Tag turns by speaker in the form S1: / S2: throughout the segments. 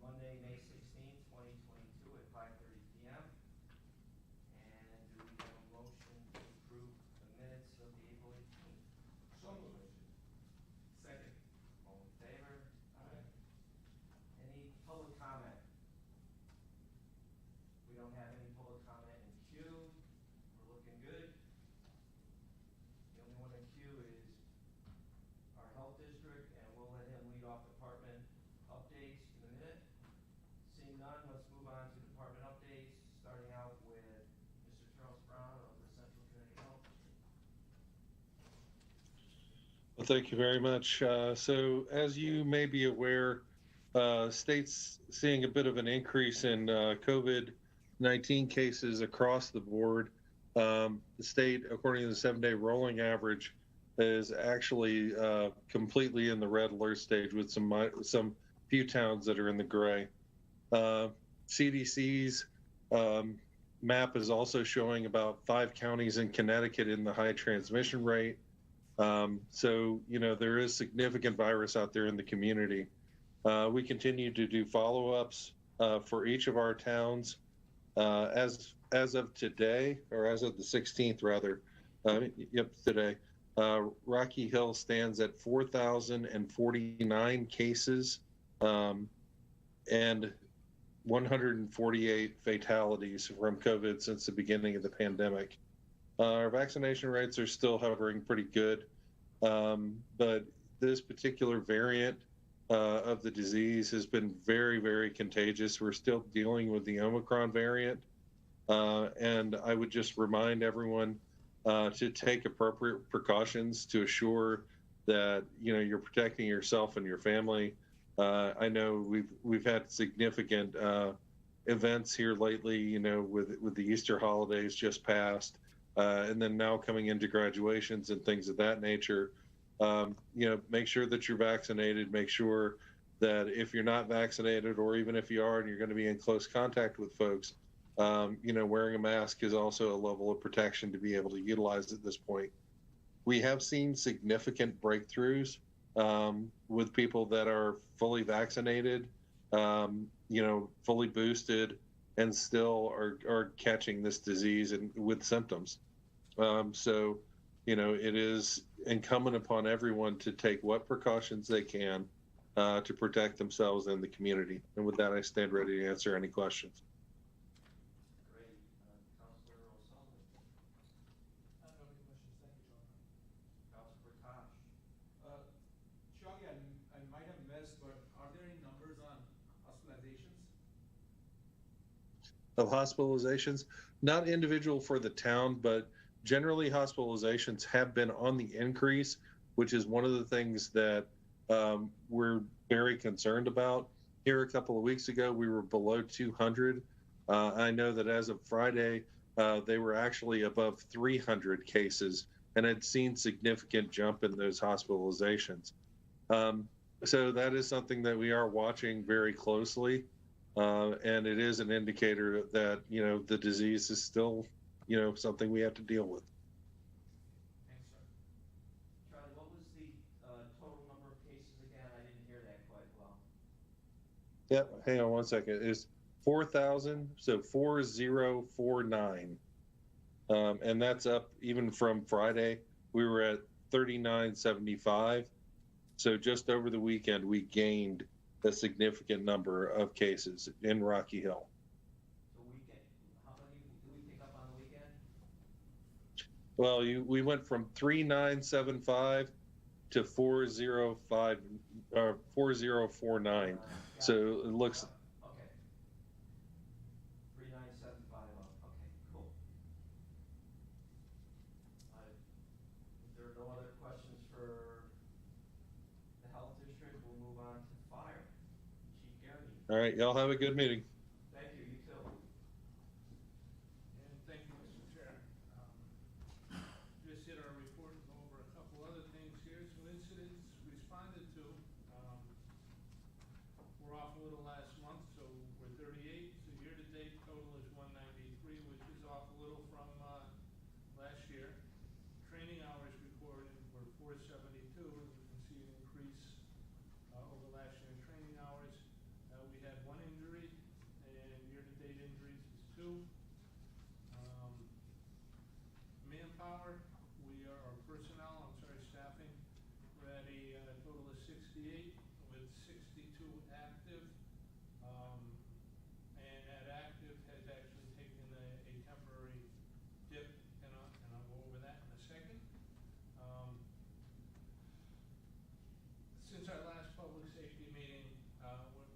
S1: Monday, May 16th, 2022 at 5:30 p.m. And do we have a motion to approve the minutes of the April 18th?
S2: So moved.
S3: Second.
S1: All in favor?
S2: Aye.
S1: Any public comment? We don't have any public comment in queue. We're looking good. The only one in queue is our health district, and we'll let him lead off department updates in a minute. Seeing none, let's move on to department updates, starting out with Mr. Charles Brown of the Central Community Health District.
S4: Well, thank you very much. So as you may be aware, states seeing a bit of an increase in COVID-19 cases across the board. The state, according to the 7-day rolling average, is actually completely in the red alert stage with some few towns that are in the gray. CDC's map is also showing about 5 counties in Connecticut in the high transmission rate. So, there is significant virus out there in the community. We continue to do follow-ups for each of our towns. As of today, or as of the 16th rather, today, Rocky Hill stands at 4,049 cases and 148 fatalities from COVID since the beginning of the pandemic. Our vaccination rates are still hovering pretty good, but this particular variant of the disease has been very, very contagious. We're still dealing with the Omicron variant, and I would just remind everyone to take appropriate precautions to assure that you're protecting yourself and your family. I know we've had significant events here lately, with the Easter holidays just passed, and then now coming into graduations and things of that nature. Make sure that you're vaccinated. Make sure that if you're not vaccinated, or even if you are and you're going to be in close contact with folks, wearing a mask is also a level of protection to be able to utilize at this point. We have seen significant breakthroughs with people that are fully vaccinated, fully boosted, and still are catching this disease and with symptoms. So, it is incumbent upon everyone to take what precautions they can to protect themselves and the community. And with that, I stand ready to answer any questions.
S1: Great. Councilor O'Sullivan.
S2: I don't have any questions. Thank you, John.
S1: Councilor Prakash.
S2: Charlie, I might have missed, but are there any numbers on hospitalizations?
S4: Of hospitalizations, not individual for the town, but generally hospitalizations have been on the increase, which is one of the things that we're very concerned about. Here a couple of weeks ago, we were below 200. I know that as of Friday, they were actually above 300 cases and had seen significant jump in those hospitalizations. So that is something that we are watching very closely. And it is an indicator that, the disease is still, something we have to deal with.
S2: Thanks, sir.
S1: Charlie, what was the total number of cases again? I didn't hear that quite well.
S4: Yep, hang on one second. It's 4,000, so 4049. And that's up even from Friday. We were at 3975. So just over the weekend, we gained a significant number of cases in Rocky Hill.
S1: So how many did we pick up on the weekend?
S4: Well, we went from 3975 to 405 or 4049. So it looks.
S1: Okay. 3975 up. Okay, cool. If there are no other questions for the health district, we'll move on to fire. Chief Garrity.
S4: All right, y'all have a good meeting.
S1: Thank you. You too.
S5: And thank you, Mr. Chair. Just hit our report and go over a couple other things here. So incidents responded to. We're off a little last month, so we're 38. So year-to-date total is 193, which is off a little from last year. Training hours reported were 472, and you can see an increase over last year in training hours. We had one 2. Manpower, or personnel, I'm sorry, staffing, we're at a total of 68 with 62 active. And that active has actually taken a temporary dip, and I'll go over that in a second. Since our last public safety meeting,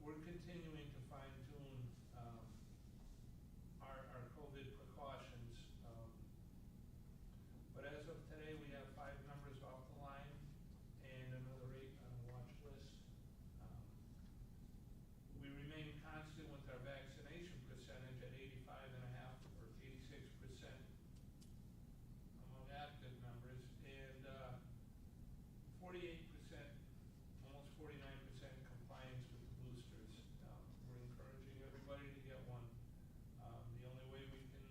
S5: we're continuing to fine tune our COVID precautions. But as of today, we have 5 members off the line and another 8 on the watch list. We remain constant with our vaccination percentage at 85.5 or 86% among active members, and 48%, almost 49% compliance with the boosters. We're encouraging everybody to get one. The only way we can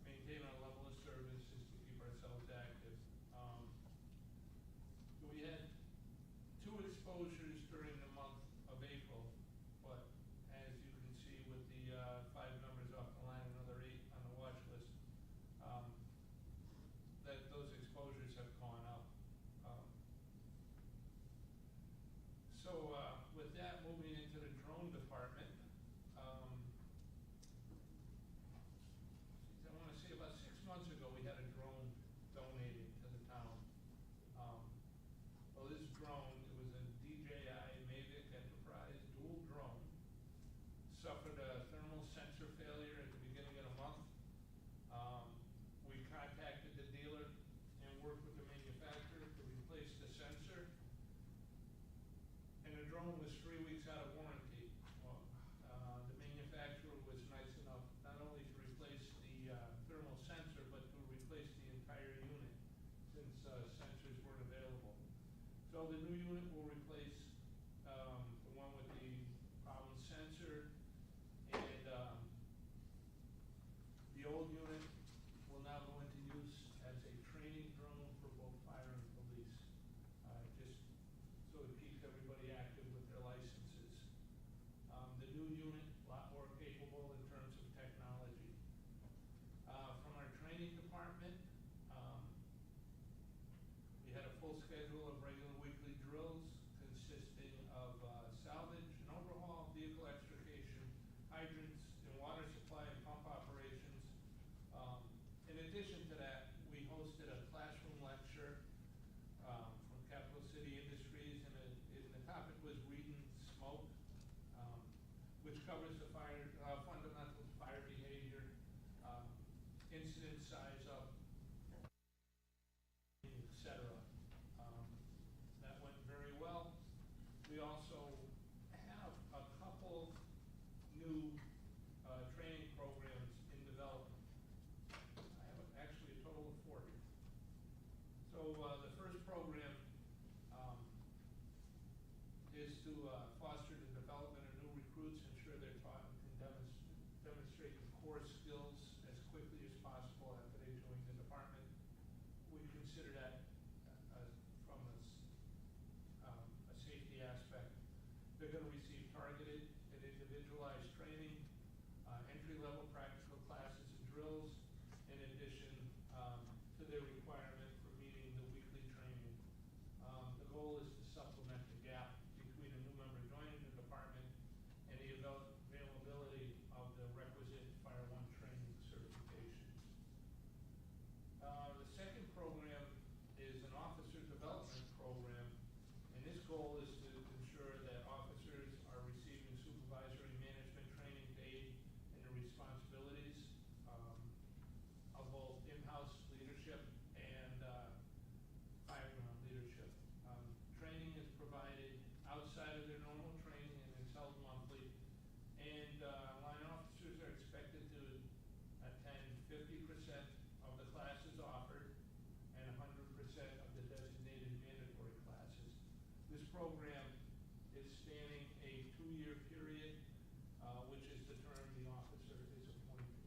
S5: maintain our level of service is to keep ourselves active. We had 2 exposures during the month of April, but as you can see with the 5 members off the line, another 8 on the watch list, that those exposures have gone up. So with that, moving into the drone department, I want to say about 6 months ago, we had a drone donated to the town. Well, this drone, it was a DJI Mavic Enterprise dual drone, suffered a thermal sensor failure at the beginning of the month. We contacted the dealer and worked with the manufacturer to replace the sensor. And the drone was 3 weeks out of warranty. Well, the manufacturer was nice enough not only to replace the thermal sensor, but to replace the entire unit, since sensors weren't available. So the new unit will replace the one with the problem sensor, and the old unit will now go into use as a training drone for both fire and police, just so it keeps everybody active with their licenses. The new unit, a lot more capable in terms of technology. From our training department, we had a full schedule of regular weekly drills consisting of salvage and overhaul, vehicle extrication, hydrants and water supply and pump operations. In addition to that, we hosted a classroom lecture from Capital City Industries, and the topic was Read and Smoke, which covers the fundamental fire behavior, incident size up, etc. That went very well. We also have a couple new training programs in development. I have actually a total of 4 here. So the first program is to foster the development of new recruits, ensure they're taught and can demonstrate the core skills as quickly as possible after they join the department. We consider that from a safety aspect. They're going to receive targeted and individualized training, entry-level practical classes and drills, in addition to their requirement for meeting the weekly training. The goal is to supplement the gap between a new member joining the department and the availability of the requisite Fire One training certifications. The second program is an officer development program, and this goal is to ensure that officers are receiving supervisory management training to aid in the responsibilities of both in-house leadership and fireground leadership. Training is provided outside of their normal training, and it's held monthly. And line officers are expected to attend 50% of the classes offered and 100% of the designated mandatory classes. This program is spanning a 2-year period, which is the term the officer is appointed.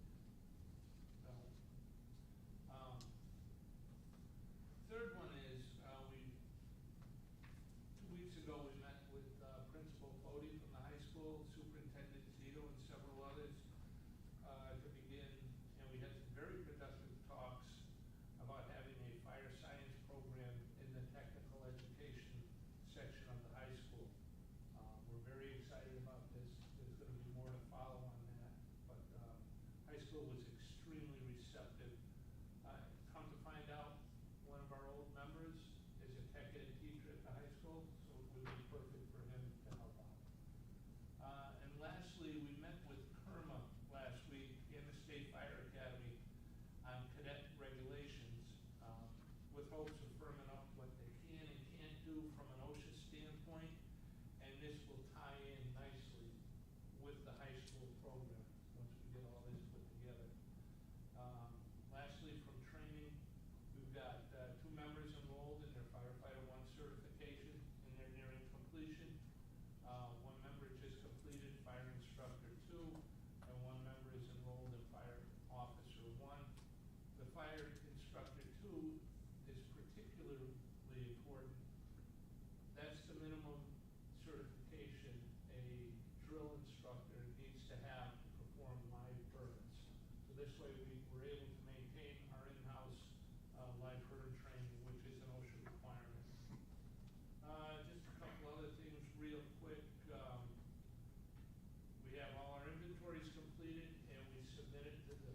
S5: Third one is, 2 weeks ago we met with Principal Fody from the high school, Superintendent Zito, and several others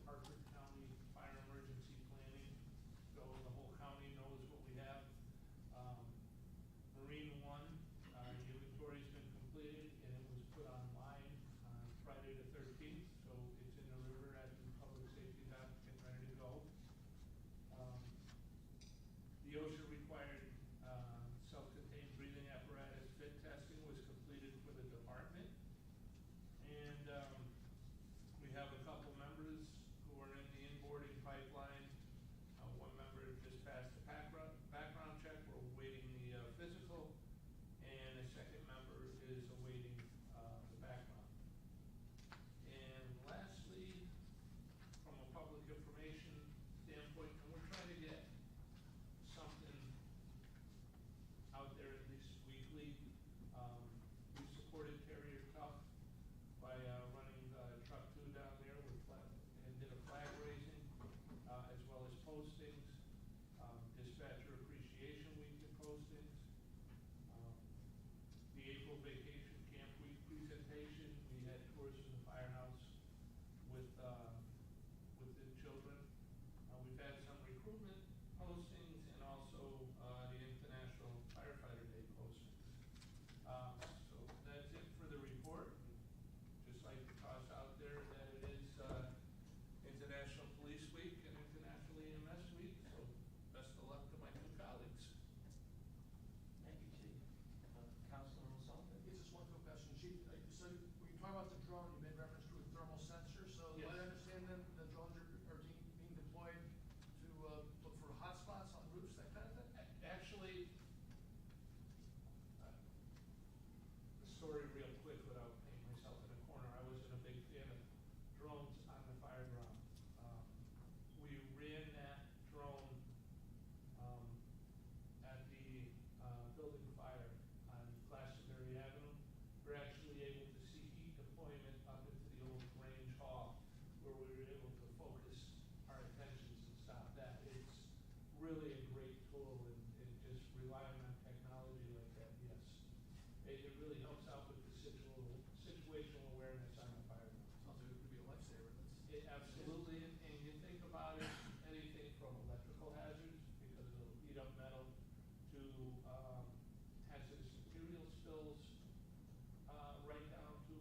S5: Hartford County Fire Emergency Planning, so the whole county knows what we have. Marine One, the inventory's been completed and it was put online on Friday the 13th, so it's in the river at the public safety dock, getting ready to go. The OSHA required self-contained breathing apparatus fit testing was completed for the department. And we have a couple members who are in the inboarding pipeline. One member just passed the background check, we're awaiting the physical, and a second member is awaiting the background. And lastly, from a public information standpoint, and we're trying to get something out there at least weekly. We supported Terrier Tough by running Truck 2 down there with and did a flag raising, as well as postings, Dispatcher Appreciation Week and postings, the April Vacation Camp Week presentation. We had tours from the firehouse with the children. We've had some recruitment postings and also the International Firefighter Day postings. So that's it for the report. Just like to toss out there that it is International Police Week and International EMS Week, so best of luck to my two colleagues.
S1: Thank you, Chief. Councilman Sullivan?
S3: It's just one quick question, Chief. So when you talk about the drone, you made reference to a thermal sensor. So do I
S5: Yes.
S3: understand then the drones are being deployed to look for hotspots on roofs, that kind of thing?
S5: Actually, the story real quick without painting myself in a corner, I wasn't a big fan of drones on the fire ground. We ran that drone at the building fire on Glastonbury Avenue. We're actually able to see heat deployment up into the old Grange Hall, where we were able to focus our attentions and stop that. It's really a great tool, and just relying on technology like that, yes. It really helps out with the situational awareness on the fire ground.
S3: Sounds like it could be a lifesaver.
S5: It absolutely, and you think about it, anything from electrical hazards, because it'll heat up metal, to hazardous material spills, right down to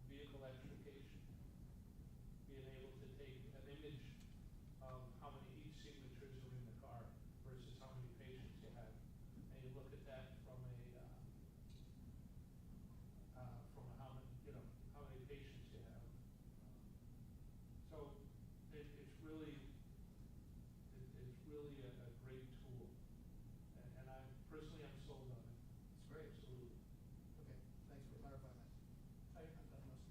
S5: vehicle extrication. Being able to take an image of how many heat signatures are in the car versus how many patients you have. And you look at that from how many, how many patients you have. So it's really a great tool. And I personally, I'm sold on it.
S3: It's great.
S5: Absolutely.
S3: Okay, thanks for clarifying that. I'm done, Russ.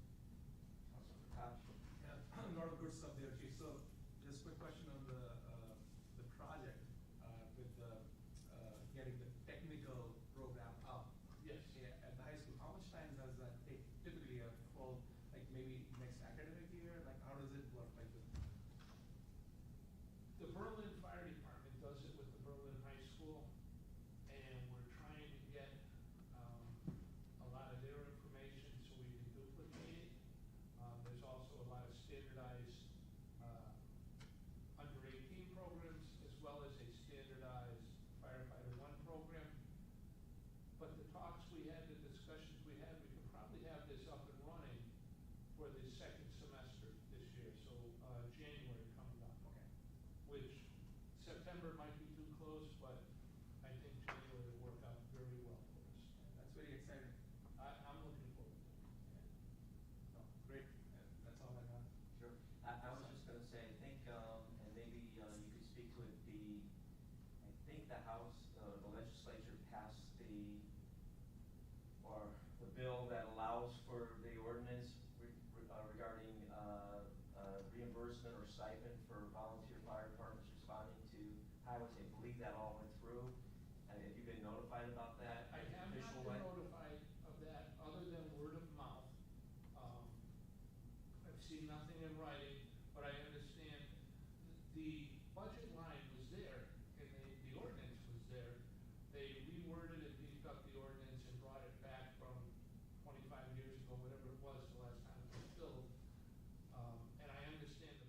S1: Councilman Koch?
S2: Yeah, a lot of good stuff there, Chief. So just quick question on the project, with getting the technical program up.
S5: Yes.
S2: Yeah, at the high school, how much time does that take? Typically a full, like maybe next academic year? Like how does it work? Like
S5: The Berlin Fire Department does it with the Berlin High School, and we're trying to get a lot of their information so we can duplicate it. There's also a lot of standardized under 18 programs, as well as a standardized firefighter 1 program. But the talks we had, the discussions we had, we could probably have this up and running for the second semester this year, so January coming up.
S2: okay.
S5: Which September might be too close, but I think January will work out very well for us.
S2: That's very exciting.
S5: I'm looking forward to it.
S2: No, great. That's all I got.
S1: Sure. I was just gonna say, I think, and maybe you could speak to it, I think the House, the legislature passed the bill that allows for the ordinance regarding reimbursement or stipend for volunteer fire departments responding to highways. I believe that all went through. Have you been notified about that?
S5: I have not
S1: official
S5: been
S1: way?
S5: notified of that, other than word of mouth. I've seen nothing in writing, but I understand the budget line was there, and the ordinance was there. They reworded and beefed up the ordinance and brought it back from 25 years ago, whatever it was, the last time it was filled. And I understand the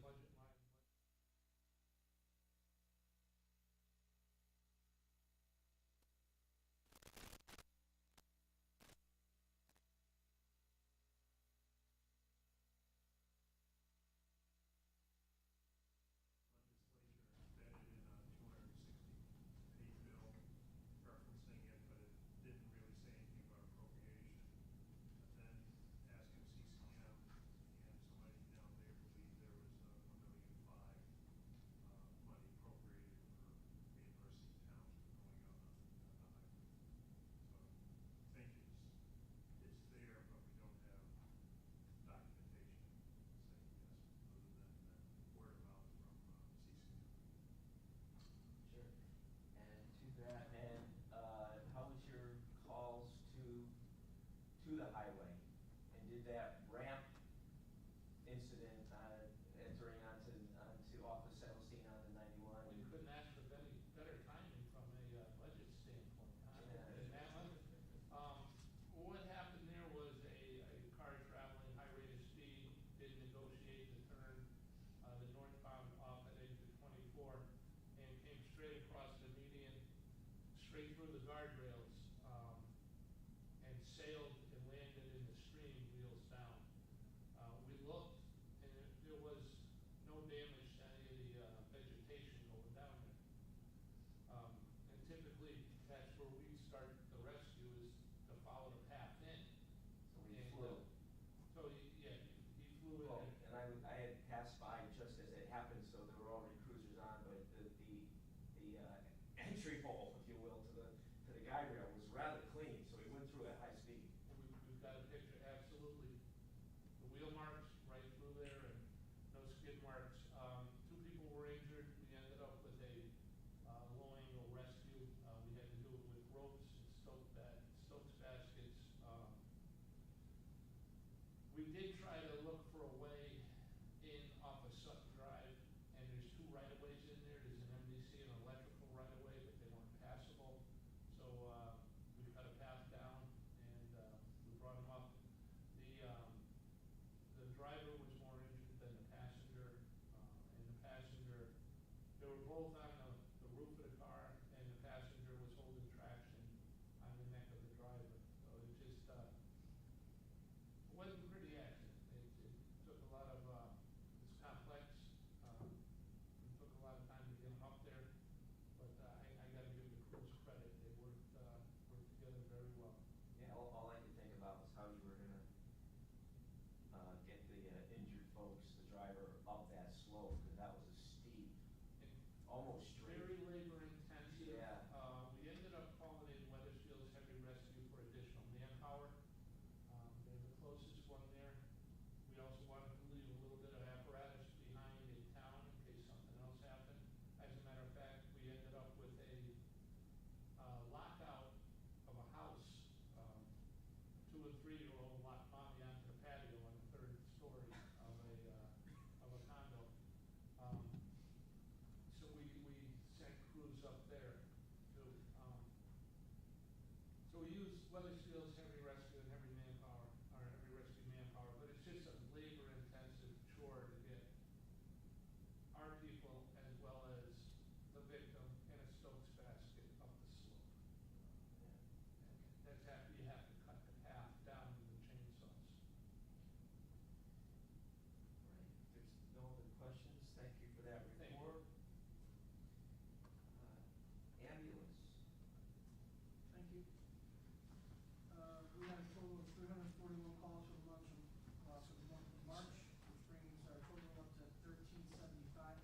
S1: that ramp incident entering onto off of Celestine onto 91.
S5: We couldn't ask for better timing from a budget standpoint, huh?
S1: Yeah.
S5: In that one. What happened there was a car traveling high rate of speed, didn't negotiate the turn, the northbound off at exit 24, and came straight across the median, straight through the guardrails, and sailed and landed in the stream, wheels down. We looked, and there was no damage to any of the vegetation going down there. And typically, that's where we start the rescue, is to follow the path in.
S1: So we
S5: And,
S1: flew.
S5: So, yeah, he flew in
S1: Well,
S5: there.
S1: and I had passed by just as it happened, so there were already cruisers on, but the entry hole, if you will, to the guide rail was rather clean, so we went through at high speed.
S5: We've got a picture, absolutely. The wheel marks right through there and no skid marks. Two people were injured. We ended up with a low angle rescue. We had to do it with ropes and Stokes baskets. We did try to look for a way in off of Sutton Drive, and there's two right-of-ways in there. There's an MDC and an electrical right-of-way, but they weren't passable. So, we cut a path down and, we brought them up. The driver was more injured than the passenger, and the passenger, they were both on the roof of the car, and the passenger was holding traction on the neck of the driver. So it just, it wasn't a pretty accident. It took a lot of, it's complex, it took a lot of time to get them up there, but, I gotta give the crews credit. They worked together very well.
S1: Yeah, all I could think about was how you were gonna get the injured folks, the driver, up that slope, because that was a steep,
S5: And
S1: almost straight.
S5: very labor intensive.
S1: Yeah.
S5: We ended up calling in Weathersfield's Heavy Rescue for additional manpower. They're the closest one there. We also wanted to leave a little bit of apparatus behind in town in case something else happened. As a matter of fact, we ended up with a lockout of a house. 2 and 3-year-old locked mommy onto the patio on the 3rd story of a condo. So we sent crews up there too. So we use Weathersfield's Heavy Rescue and Heavy Manpower, or Heavy Rescue Manpower, but it's just a labor-intensive chore to get our people as well as the victim in a Stokes basket up the slope. And that's after you have to cut the path down with the chainsaws.
S1: Right, if there's no other questions, thank you for that
S5: Thank you.
S1: report. Ambulance.
S3: Thank you. We had a total of 341 calls for the month of March, which brings our total up to 1375.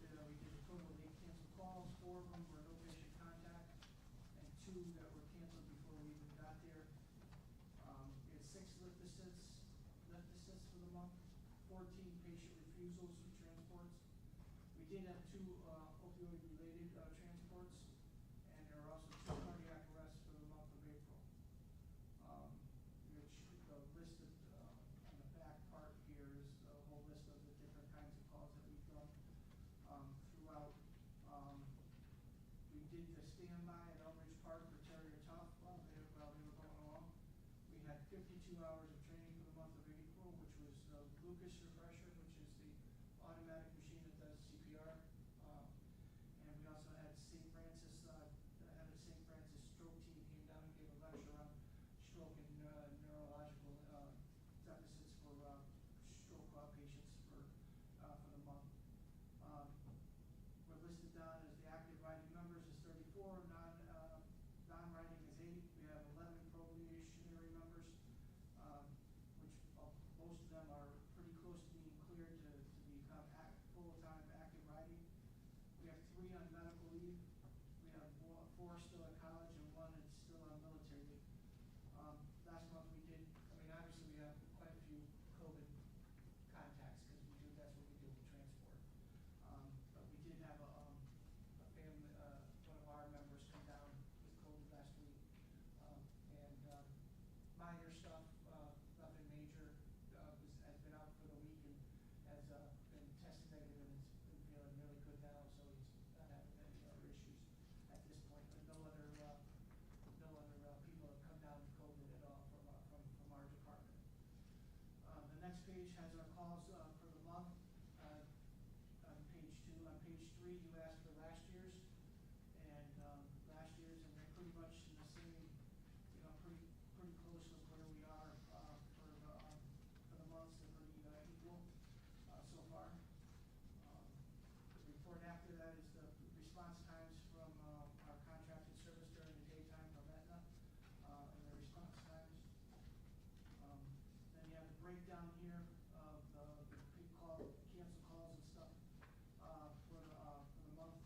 S3: We did a total of 8 canceled calls, 4 of them were no patient contact, and 2 that were canceled before we even got there. We had 6 lift assists for the month, 14 patient refusals for transports. We did have 2 opioid-related transports, and there were also 2 cardiac arrests for the month of April. Which listed on the back part here is a whole list of the different kinds of calls that we've done throughout. We did the standby at Elbridge Park for Terrier Tough while they were going along. We had 52 hours of training for the month of April, which was the Lucas Refresher, which is the automatic machine that does CPR. And we also had St. Francis, the head of St. Francis stroke team came down and gave a lecture on stroke and neurological deficits for stroke patients for the month. We're listed down as the active writing members is 34, non-writing is 8. We have 11 probationary members, which most of them are pretty close to being cleared to become full-time active writing. We have 3 on medical leave. We have 4 still at college and 1 that's still on military leave. Last month we did, obviously we have quite a few COVID contacts because that's what we do with transport. But we did have a page has our calls, for the month, on page 2. On page 3, you asked for last year's, and, last year's, and they're pretty much in the same, you know, pretty close with where we are, for the months, they're pretty, equal, so far. The report after that is the response times from, our contracted service during the daytime from Aetna, and the response times. Then you have the breakdown here of the cancel calls and stuff, for the month.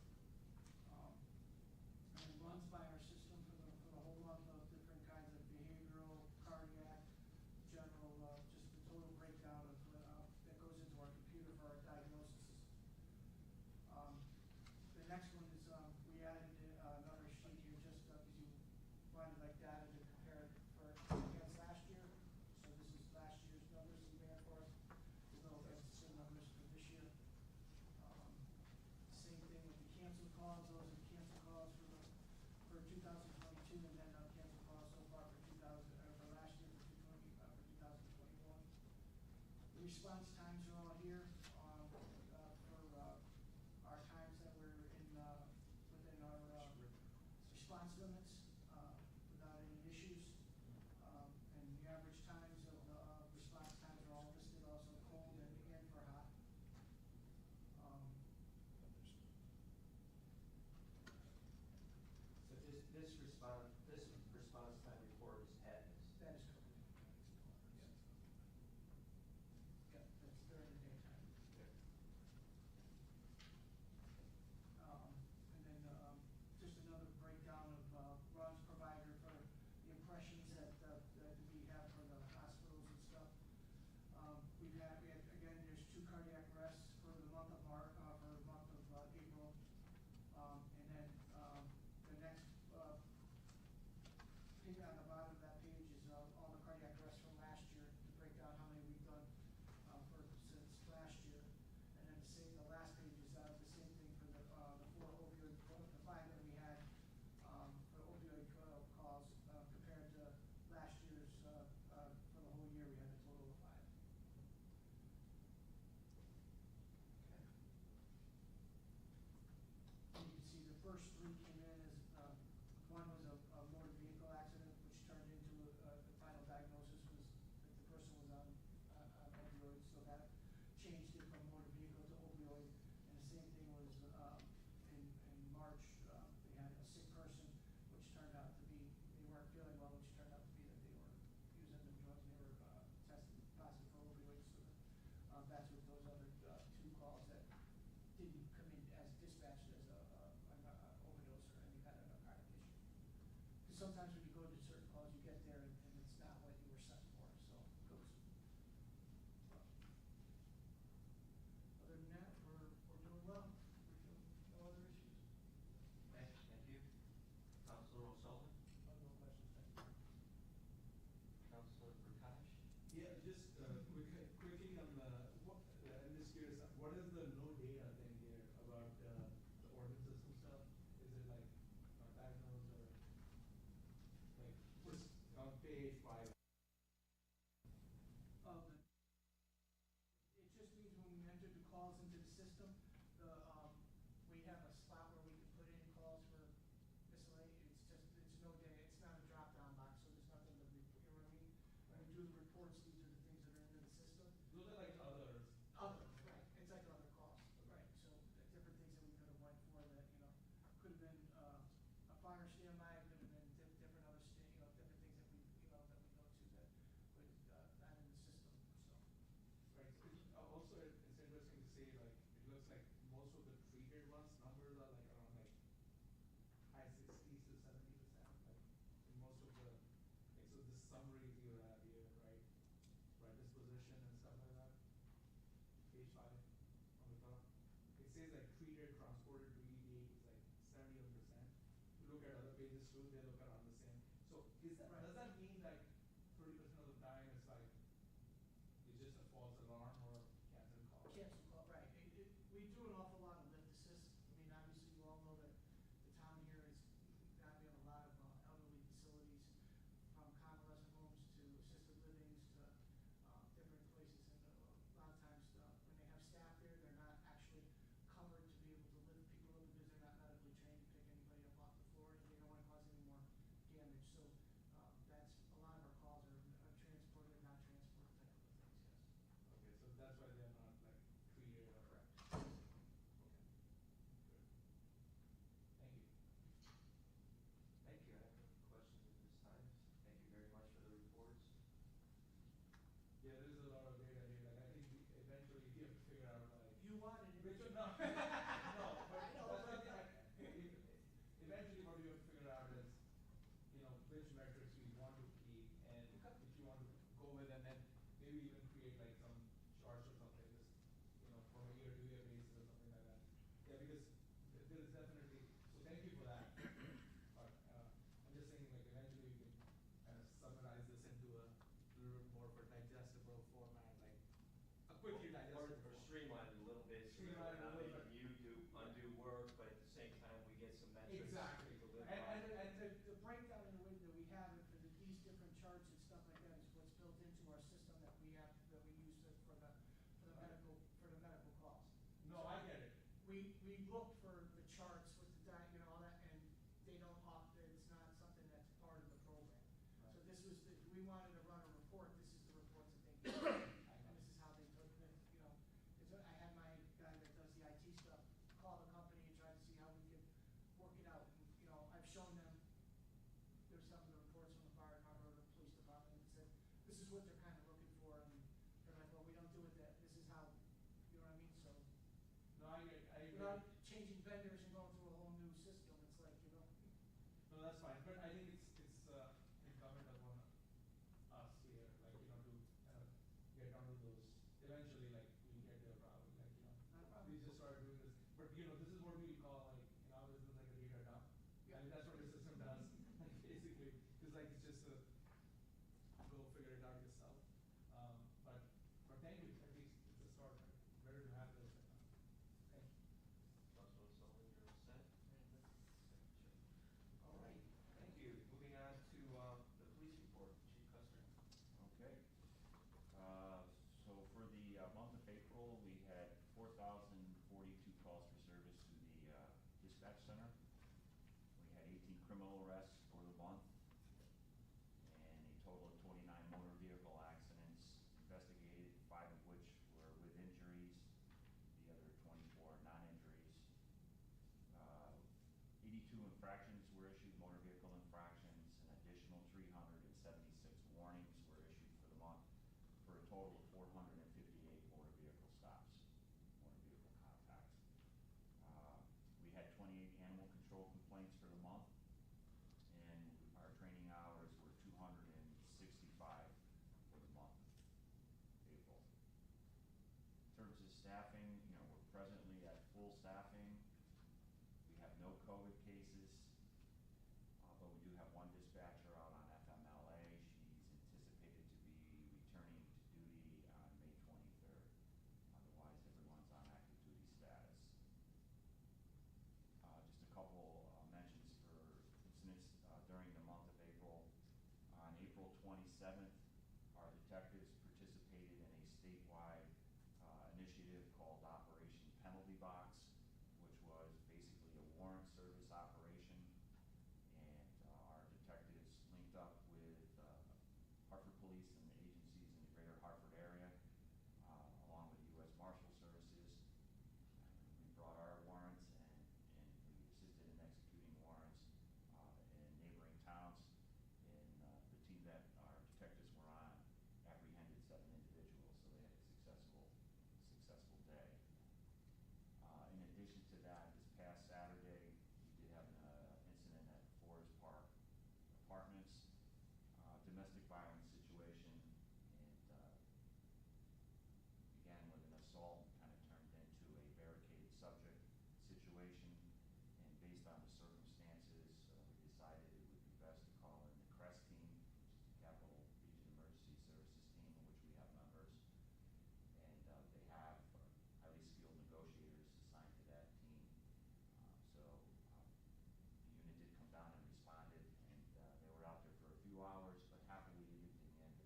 S3: And it runs by our system for the whole month of different kinds of behavioral, cardiac, general, just the total breakdown of, that goes into our computer for our diagnosis. The next one is, we added, another sheet here just, because you wanted like data to compare it against last year. So this is last year's numbers that we have for us, as well as the numbers for this year. Same thing with the cancel calls, those are cancel calls for 2022, and then, cancel calls so far for for last year for 2021. The response times are all here, for, our times that we're in, within our, response limits, without any issues. And the average times of the, response times are all listed also cold and for hot.
S1: So this response time report is Aetna's.
S3: That is correct. Yeah, that's during the daytime. And then, just another breakdown of, Ron's provider for the impressions that we have for the hospitals and stuff. Again, there's 2 cardiac arrests for the month of March, for the month of, April. And then, the next, page on the bottom of that page is, all the cardiac arrests from last year to break down how many we've done, since last year. And then the last page is, the same thing for the 4 opioid, the 5 that we had, for opioid, calls, compared to last year's, for the whole year, we had a total of 5. And you can see the first 3 came in as, one was a motor vehicle accident, which turned into, the final diagnosis was that the person was on opioids, so that changed it from motor vehicle to opioid. And the same thing was, in March, they had a sick person, which turned out to be, they weren't feeling well, which turned out to be that they were using the drugs, and they were, tested positive for opioids, so that, that's what those other, 2 calls that didn't come in as dispatched as an overdose or any kind of narcotic issue. Because sometimes when you go to certain calls, you get there and it's not what you were set for, so it goes. Other than that, we're doing well. We're doing, no other issues.
S1: Okay, thank you. Counselor O'Sullivan?
S3: No questions, thank you.
S1: Counselor Prakash?
S2: Yeah, just, quickly on the, I'm just curious, what is the no data thing here about, the ordinances and stuff? Is it like not diagnosed or, like, on page 5?
S3: It just means when we enter the calls into the system, we have a spot where we can put in calls for miscellaneous. It's no day, it's not a drop-down box, so there's nothing to report, you know what I mean? When we do the reports, these are the things that are into the system.
S2: Those are like others.
S3: Other, right, it's like other calls, right, so different things that we could have went for that, you know, could have been, a fire standby, could have been different other different things that we, that we go to that was, not in the system, so.
S2: Right, so also it's interesting to see, like, it looks like most of the treated ones, numbers are like around like high 60s to 70%, like in most of the, like, so this summaries you have here, right? Right disposition and stuff like that. Page 5 on the top. It says like treated, transported to ED is like 71%. You look at other pages too, they look around the same. So is that, does that mean like 30% of the time it's like, it's just a false alarm or cancel call?
S3: Cancel call, right. We do an awful lot of lift assist. I mean, obviously, you all know that the town here is, we have a lot of elderly facilities, from convalescent homes to assisted livings to different places in the
S2: maybe even create like some charts or something, just, you know, from a year-to-year basis or something like that. Yeah, because there is definitely, so thank you for that. But, I'm just thinking like eventually we can kind of summarize this into a little bit more of a digestible format, like a quickly digestible
S1: Or
S2: format.
S1: streamline it a little bit, so that
S2: Streamline
S1: we're
S2: it a
S1: not
S2: little
S1: making
S2: bit.
S1: you do undue work, but at the same time, we get some metrics.
S2: Exactly.
S1: to live
S3: And,
S1: by.
S3: and the breakdown in the way that we have it for these different charts and stuff like that is what's built into our system that we have, that we use for the medical costs.
S2: No, I get it.
S3: We looked for the charts with the you know, all that, and they don't it's not something that's part of the program. So
S2: Right.
S3: this was, we wanted to run a report, this is the reports that they gave, and this is how they took it, you know. I had my guy that does the IT stuff call the company and try to see how we could work it out. And, you know, I've shown them, there's some of the reports from the fire department or the police department that said, this is what they're kind of looking for, and they're like, well, we don't do it that, this is how, you know what I mean, so.
S2: No, I agree.
S3: Without changing vendors and going through a whole new system, it's like, you know.
S2: No, that's fine, but I think it's incumbent upon us here, like, you know, to kind of get onto those, eventually, like, we get there probably, like, you know.
S3: Not a problem.
S2: We just started doing this, but you know, this is what we call like, in our business, like a data dump.
S3: Yeah.
S2: I mean, that's what your system does, like, basically, cause like, it's just go figure it out yourself. But thank you, at least it's a start, right? Better to have this than not. Thank you.
S1: Councilor Sullivan, you're all set? All right, thank you. Moving on to, the police report, Chief Custer.
S6: Okay. So for the month of April, we had 4,042 calls for service to the dispatch center. We had 18 criminal arrests for the month and a total of 29 motor vehicle accidents investigated, 5 of which were with injuries, the other 24 non-injuries. 82 infractions were issued, motor vehicle infractions, an additional 376 warnings were issued for the month, for a total of 458 motor vehicle stops, motor vehicle contacts. We had 28 animal control complaints for the month, and our training hours were 265 for the month of April. In terms of staffing, you know, we're presently at full staffing. We have no COVID cases, but we do have one dispatcher out on FMLA. She's anticipated to be returning to duty on May 23rd. Otherwise, everyone's on active duty status. Just a couple mentions for incidents during the month of April. On April 27th, our detectives participated in a statewide initiative called Operation Penalty Box, which was basically a warrant service operation. And our detectives linked up with Hartford Police and the agencies in the greater Hartford area, along with U.S. Marshal Services. We brought our warrants and we assisted in executing warrants in neighboring towns. And the team that our detectives were on apprehended 7 individuals, so they had a successful day. In addition to that, this past Saturday, we did have an incident at Forest Park Apartments, domestic violence situation, and began with an assault and kind of turned into a barricaded subject situation. And based on the circumstances, we decided it would be best to call in the CREST team, which is the Capital Region Emergency Services team, in which we have members. And they have highly skilled negotiators assigned to that team. So the unit did come down and responded, and they were out there for a few hours, but happily everything ended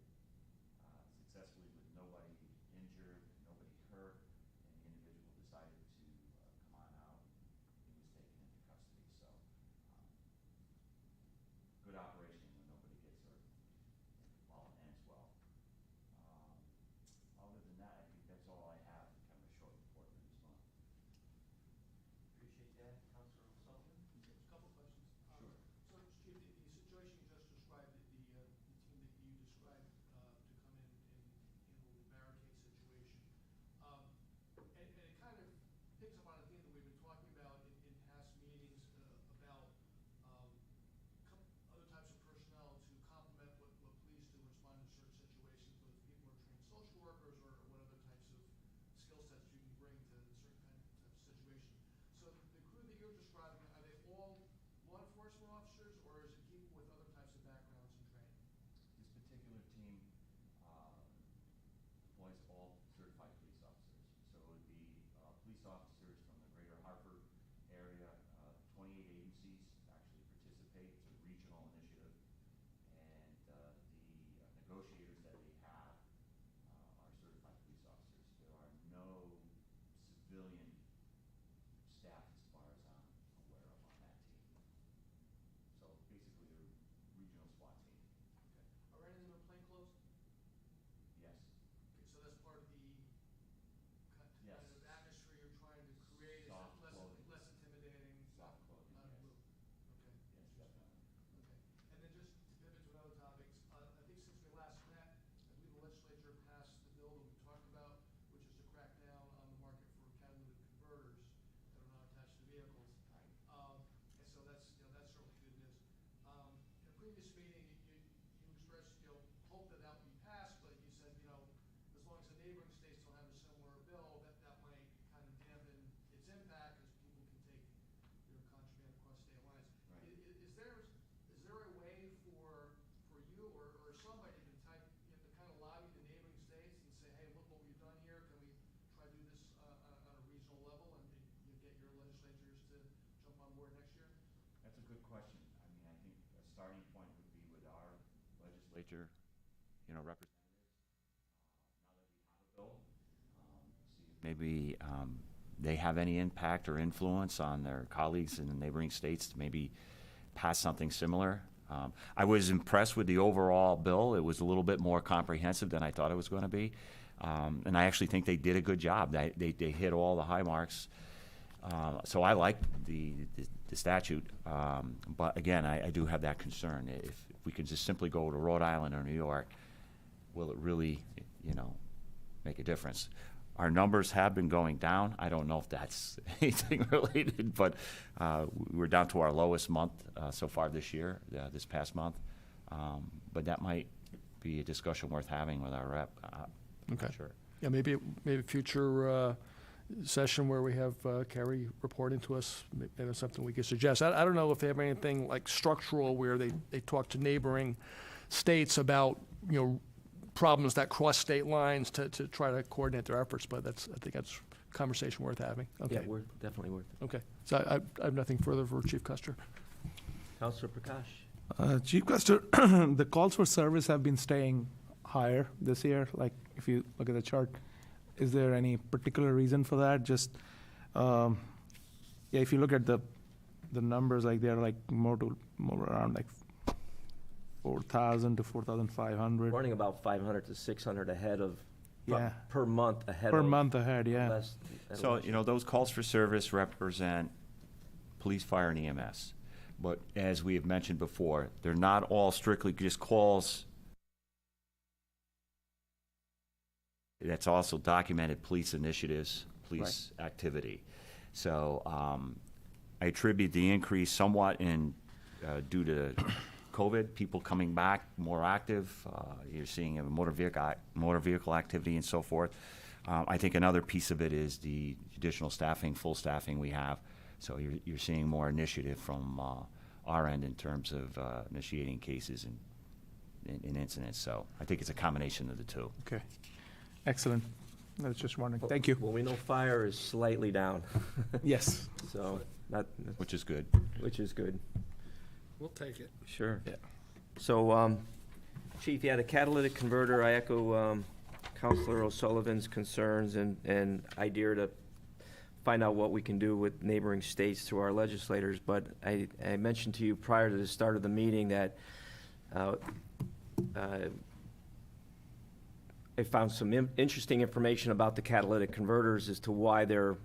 S6: successfully with nobody injured, nobody hurt, and the individual decided to come on out. He was taken into custody. So good operation when nobody gets hurt, while it ends well. Other than that, I think that's all I have, kind of a short report for this month.
S1: Appreciate that. Councilor Sullivan?
S7: A couple questions.
S6: Sure.
S7: So, Chief, the situation you just described, the team that you described to come in and
S6: police officers from the greater Hartford area. 28 agencies actually participate. It's a regional initiative. And the negotiators that they have are certified police officers. There are no civilian staff, as far as I'm aware of, on that team. So basically, they're regional SWAT team.
S7: Are any of them in plain clothes?
S6: Yes.
S7: Okay, so that's part of the
S6: Yes.
S7: kind of atmosphere you're trying to create, is
S6: Soft
S7: less,
S6: clothing.
S7: less intimidating?
S6: Soft clothing,
S7: Out of
S6: yes.
S7: blue. Okay.
S6: Yes, definitely.
S7: Okay. And then just to pivot to other topics, I think since we last met, I believe the legislature passed the bill that we talked about, which is to crack down on the market for catalytic converters that are not attached to vehicles. And so that's, that's certainly good news. In a previous meeting, you expressed, hope that that would be passed, but you said, as long as the neighboring states don't have a similar bill, that might kind of dampen its impact, because people can take contraband across state lines.
S6: Right.
S7: Is there a way for you or somebody to type, to kind of lobby the neighboring states and say, hey, look what we've done here, can we try to do this on a regional level, and you get your legislatures to jump on board next year?
S6: That's a good question. I mean, I think a starting point would be with our legislature, representatives. Now that we have a bill, see if maybe they have any impact or influence on their colleagues in the neighboring states to maybe pass something similar. I was impressed with the overall bill. It was a little bit more comprehensive than I thought it was going to be. And I actually think they did a good job. They hit all the high marks. So I like the statute. But again, I do have that concern. If we can just simply go to Rhode Island or New York, will it really, make a difference? Our numbers have been going down. I don't know if that's anything related, but we're down to our lowest month so far this year, this past month. But that might be a discussion worth having with our rep.
S8: Okay.
S6: Not sure.
S8: Yeah, maybe future session where we have Carrie reporting to us, maybe that's something we could suggest. I don't know if they have anything like structural where they talk to neighboring states about, problems that cross state lines to try to coordinate their efforts, but I think that's a conversation worth having. Okay.
S9: Yeah, definitely worth it.
S8: Okay. So I have nothing further for Chief Custer.
S9: Councilor Prakash?
S2: Chief Custer, the calls for service have been staying higher this year. Like, if you look at the chart, is there any particular reason for that? Just, if you look at the numbers, like they're like more around like 4,000 to 4,500
S9: Running about 500 to 600 ahead of,
S2: Yeah.
S9: per month ahead
S2: per
S9: of.
S2: month ahead. Yeah.
S9: last-
S6: So, those calls for service represent police, fire, and EMS. But as we have mentioned before, they're not all strictly just calls. That's also documented police initiatives, police activity. So I attribute the increase somewhat due to COVID, people coming back more active. You're seeing a motor vehicle activity and so forth. I think another piece of it is the additional staffing, full staffing we have. So you're seeing more initiative from our end in terms of initiating cases and incidents. So I think it's a combination of the two.
S2: Okay. Excellent. I was just wondering. Thank you.
S9: Well, we know fire is slightly down,
S2: Yes.
S9: so
S6: Which is good.
S9: which is good.
S8: We'll take it.
S9: Sure.
S2: Yeah.
S9: So, Chief, yeah, the catalytic converter, I echo Councilor O'Sullivan's concerns and idea to find out what we can do with neighboring states through our legislators. But I mentioned to you prior to the start of the meeting that I found some interesting information about the catalytic converters as to why they're,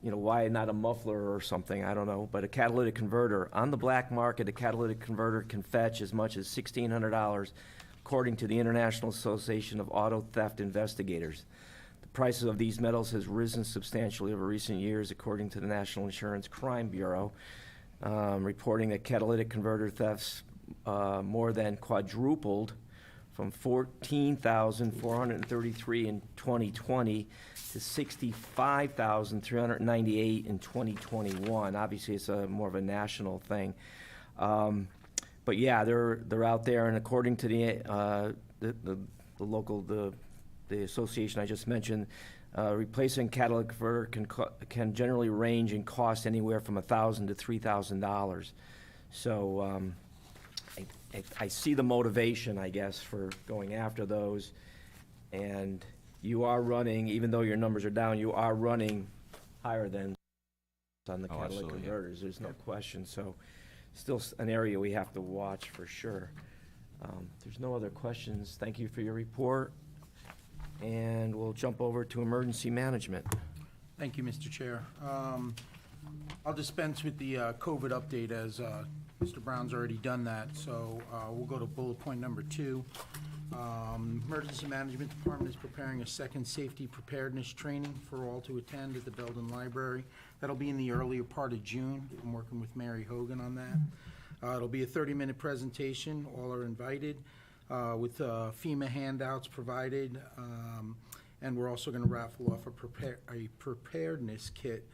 S9: why not a muffler or something, I don't know, but a catalytic converter. On the black market, a catalytic converter can fetch as much as $1,600, according to the International Association of Auto Theft Investigators. The prices of these metals has risen substantially over recent years, according to the National Insurance Crime Bureau, reporting that catalytic converter thefts more than quadrupled from 14,433 in 2020 to 65,398 in 2021. Obviously, it's more of a national thing. But yeah, they're out there, and according to the local, the association I just mentioned, Replacing catalytic converter can generally range in cost anywhere from $1,000 to $3,000. So I see the motivation, I guess, for going after those. And you are running, even though your numbers are down, you are running higher than on the catalytic
S6: absolutely, yeah.
S9: converters. There's no question. So still an area we have to watch for sure. There's no other questions. Thank you for your report. And we'll jump over to emergency management.
S10: Thank you, Mr. Chair. I'll dispense with the COVID update as Mr. Brown's already done that, so we'll go to bullet point number 2. Emergency Management Department is preparing a second safety preparedness training for all to attend at the Belden Library. That'll be in the earlier part of June. I'm working with Mary Hogan on that. It'll be a 30-minute presentation. All are invited, with FEMA handouts provided, and we're also going to raffle off a preparedness kit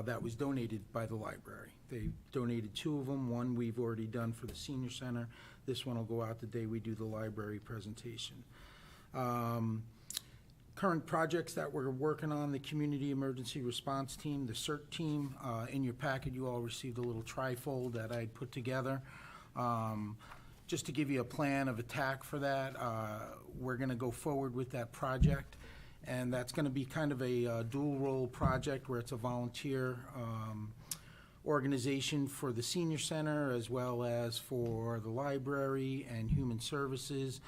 S10: that was donated by the library. They donated 2 of them. One we've already done for the senior center. This one will go out the day we do the library presentation. Current projects that we're working on: the Community Emergency Response Team, the CERT team. In your packet, you all received a little trifold that I put together. Just to give you a plan of attack for that, we're going to go forward with that project. And that's going to be kind of a dual role project where it's a volunteer organization for the senior center as well as for the library and human services.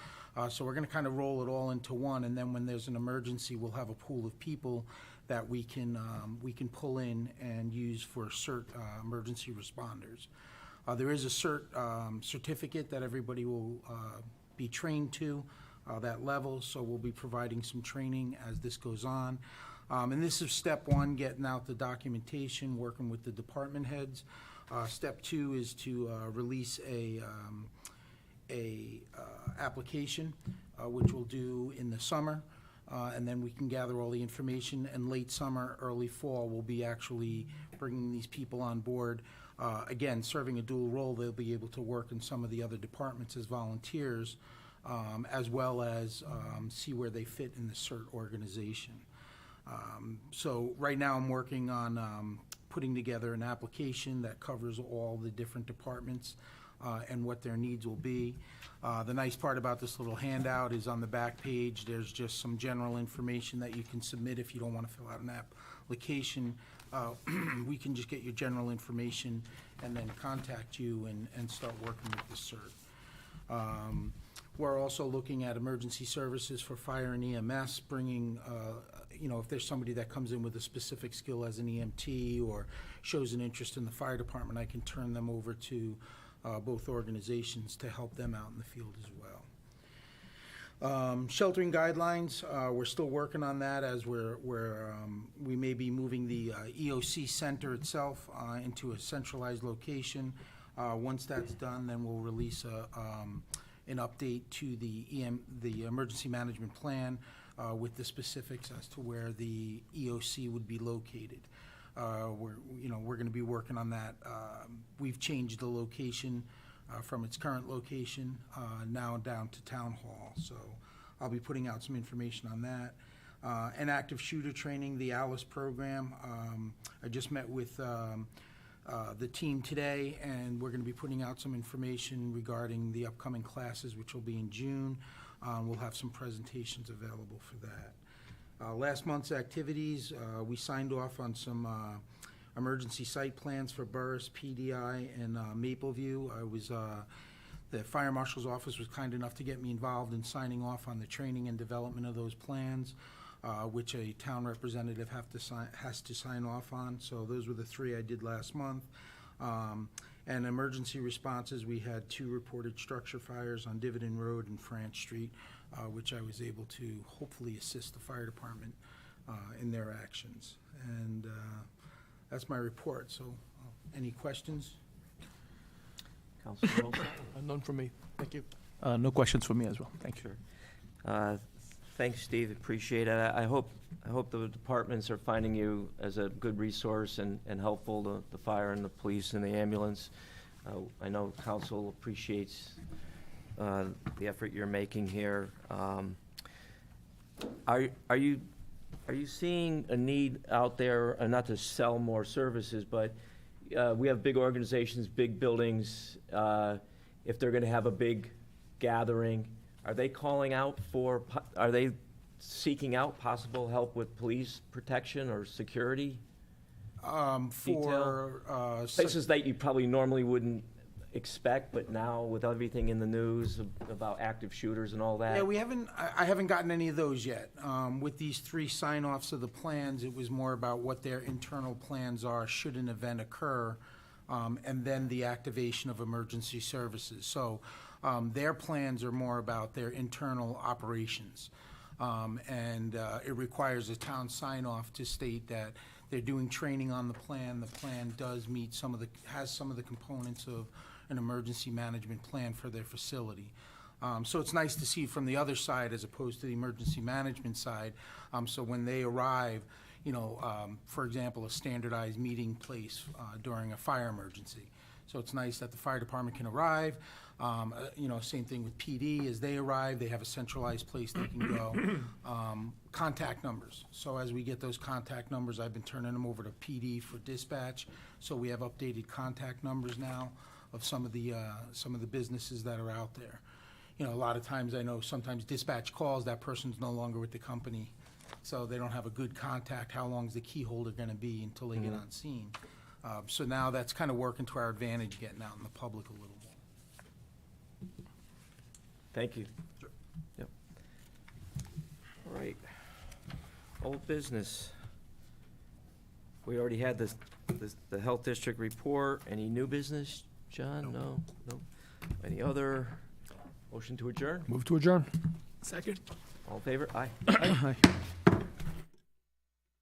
S10: So we're going to kind of roll it all into one, and then when there's an emergency, we'll have a pool of people that we can pull in and use for CERT emergency responders. There is a CERT certificate that everybody will be trained to. That level, so we'll be providing some training as this goes on. And this is step 1, getting out the documentation, working with the department heads. Step 2 is to release a application, which we'll do in the summer, and then we can gather all the information, and late summer, early fall, we'll be actually bringing these people on board. Again, serving a dual role, they'll be able to work in some of the other departments as volunteers, as well as see where they fit in the CERT organization. So right now I'm working on putting together an application that covers all the different departments and what their needs will be. The nice part about this little handout is on the back page, there's just some general information that you can submit if you don't want to fill out an application. We can just get your general information and then contact you and start working with the CERT. We're also looking at emergency services for fire and EMS, bringing, if there's somebody that comes in with a specific skill as an EMT or shows an interest in the fire department, I can turn them over to both organizations to help them out in the field as well. Sheltering guidelines, we're still working on that as we may be moving the EOC center itself into a centralized location. Once that's done, then we'll release an update to the emergency management plan with the specifics as to where the EOC would be located. We're going to be working on that. We've changed the location from its current location now down to Town Hall. So I'll be putting out some information on that. And active shooter training, the ALICE program. I just met with the team today, and we're going to be putting out some information regarding the upcoming classes, which will be in June. We'll have some presentations available for that. Last month's activities, we signed off on some emergency site plans for Burris, PDI, and Mapleview. The Fire Marshal's office was kind enough to get me involved in signing off on the training and development of those plans, which a town representative has to sign off on. So those were the 3 I did last month. And emergency responses, we had 2 reported structure fires on Dividend Road and France Street, which I was able to hopefully assist the fire department in their actions. And that's my report. So any questions?
S9: Councilor Wilson?
S8: None from me. Thank you.
S10: No questions for me as well. Thank you.
S9: Sure. Thanks, Steve. Appreciate it. I hope the departments are finding you as a good resource and helpful to the fire and the police and the ambulance. I know council appreciates the effort you're making here. Are you Are you seeing a need out there, not to sell more services, but we have big organizations, big buildings, if they're gonna have a big gathering, are they calling out for, are they seeking out possible help with police protection or security?
S10: For,
S9: Places that you probably normally wouldn't expect, but now with everything in the news about active shooters and all that?
S10: yeah, I haven't gotten any of those yet. With these 3 sign-offs of the plans, it was more about what their internal plans are should an event occur, and then the activation of emergency services. So, their plans are more about their internal operations. And it requires a town sign-off to state that they're doing training on the plan. The plan does meet has some of the components of an emergency management plan for their facility. So it's nice to see from the other side as opposed to the emergency management side. So when they arrive, for example, a standardized meeting place during a fire emergency. So it's nice that the fire department can arrive. Same thing with PD. As they arrive, they have a centralized place they can go. Contact numbers. So as we get those contact numbers, I've been turning them over to PD for dispatch. So we have updated contact numbers now of some of the businesses that are out there. A lot of times I know sometimes dispatch calls, that person's no longer with the company. So they don't have a good contact. How long is the key holder going to be until they get on scene? So now that's kind of working to our advantage, getting out in the public a little more.
S9: Thank you. Yep. All right. Old business. We already had the Health District report. Any new business, John? No? Any other? Motion to adjourn?
S8: Move to adjourn.
S7: Second?
S9: All in favor? Aye.
S8: Aye.